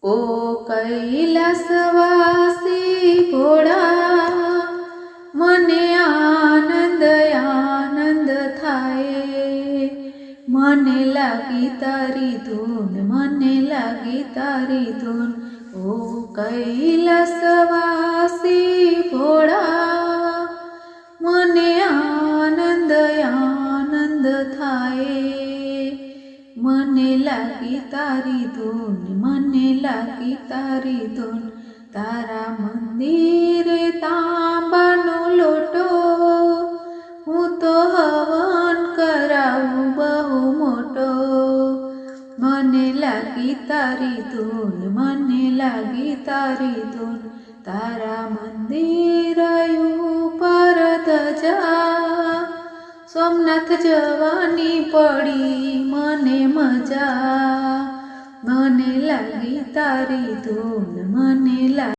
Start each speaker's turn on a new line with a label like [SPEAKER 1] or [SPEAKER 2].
[SPEAKER 1] ओ कैलासवासी भोळा मने आनंद आनंद थाए मने लागी तारी धून मने लागी तारी धून ओ कैलासवासी भोळा मने आनंद आनंद थाए मने लागी तारी धून मने लागी तारी धून तारा मंदिरे तांबानो लोटो हूँ तो हवन करावुं बहु मोटो मने लागी तारी धून मने लागी तारी धून तारा मंदिर पर धजा सोमनाथ जवानी पड़ी मने मजा मने लागी तारी धून मने लागी